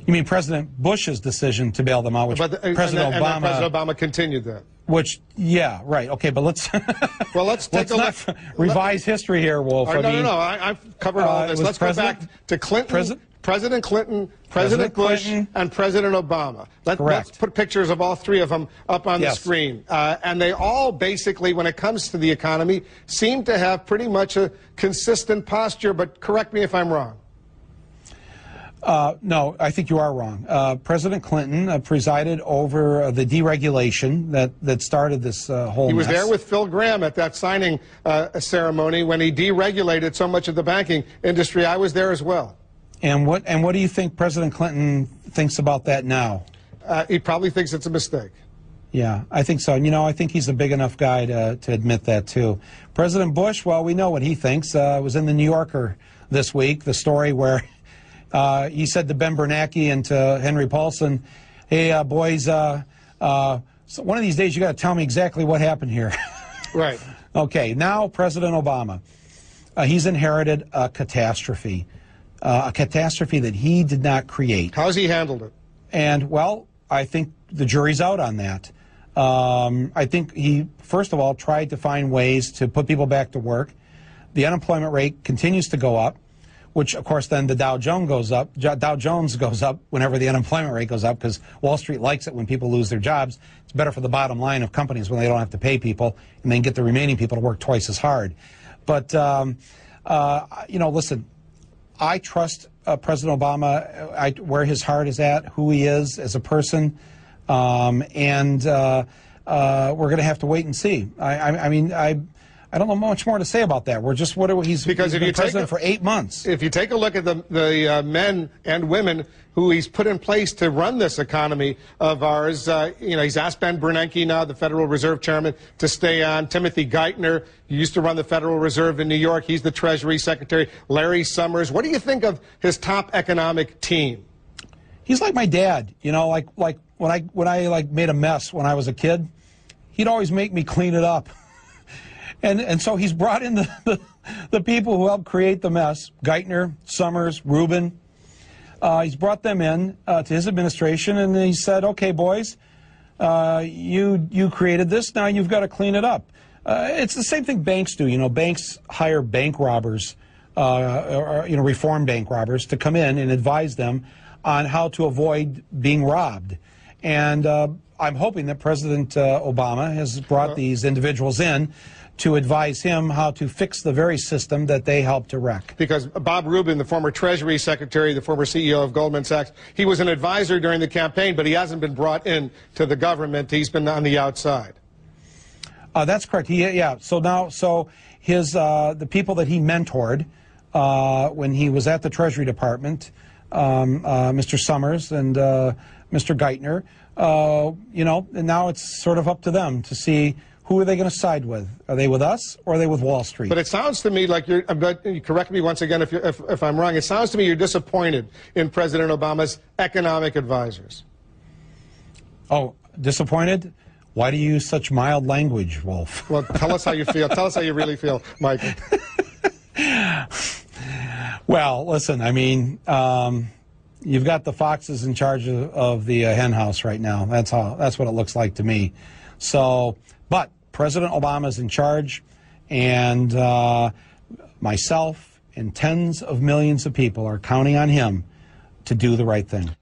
You mean President Bush's decision to bail them out, which President Obama continued that. Which, yeah, right. Okay, but let's let's take a look. Revise history here, Wolf. No, I've covered all this. Let's go back to Clinton, President Clinton, President Bush, and President Obama. Let's put pictures of all three of them up on the screen. And they all basically, when it comes to the economy, seem to have pretty much a consistent posture, but correct me if I'm wrong. No, I think you are wrong. President Clinton presided over the deregulation that started this whole He was mess. there with Phil Gramm at that signing ceremony when he deregulated so much of the banking industry. I was there as well. And what do you think President Clinton thinks about that now? He probably thinks it's a mistake. Yeah, I think so. And, you know, I think he's a big enough guy to admit that, too. President Bush, well, we know what he thinks. Was in the New Yorker this week, the story where he said to Ben Bernanke and to Henry Paulson, hey, boys, so one of these days you got to tell me exactly what happened here. Right. Okay, now President Obama, he's inherited a catastrophe that he did not create. How's he handled it? And, well, I think the jury's out on that. I think he, first of all, tried to find ways to put people back to work. The unemployment rate continues to go up, which, of course, then the Dow Jones goes up. Dow Jones goes up whenever the unemployment rate goes up because Wall Street likes it when people lose their jobs. It's better for the bottom line of companies when they don't have to pay people and then get the remaining people to work twice as hard. But, you know, listen, I trust President Obama, where his heart is at, who he is as a person, and we're going to have to wait and see. I mean, I don't know much more to say about that. He's been president for 8 months. If you take a look at the men and women who he's put in place to run this economy of ours, you know, he's asked Ben Bernanke, now the Federal Reserve Chairman, to stay on. Timothy Geithner, who used to run the Federal Reserve in New York, he's the Treasury Secretary. Larry Summers. What do you think of his top economic team? He's like my dad. You know, like when I made a mess when I was a kid, he'd always make me clean it up. And so he's brought in the people who helped create the mess, Geithner, Summers, Rubin. He's brought them in to his administration, and he said, okay, boys, you created this, now you've got to clean it up. It's the same thing banks do. You know, banks hire bank robbers, or, you know, reform bank robbers to come in and advise them on how to avoid being robbed. And I'm hoping that President Obama has brought these individuals in to advise him how to fix the very system that they helped to wreck. Because Bob Rubin, the former Treasury Secretary, the former CEO of Goldman Sachs, he was an advisor during the campaign, but he hasn't been brought in to the government. He's been on the outside. That's correct. So his the people that he mentored when he was at the Treasury Department, Mr. Summers and Mr. Geithner, you know, and now it's sort of up to them to see who are they going to side with. Are they with us or are they with Wall Street? But it sounds to me like you correct me once again if I'm wrong. It sounds to me you're disappointed in President Obama's economic advisors. Oh, disappointed? Why do you use such mild language, Wolf? Well, tell us how you feel. Tell us how you really feel, Michael. Well, listen, I mean, you've got the foxes in charge of the hen house right now. That's what it looks like to me. So, but President Obama's in charge, and myself and tens of millions of people are counting on him to do the right thing.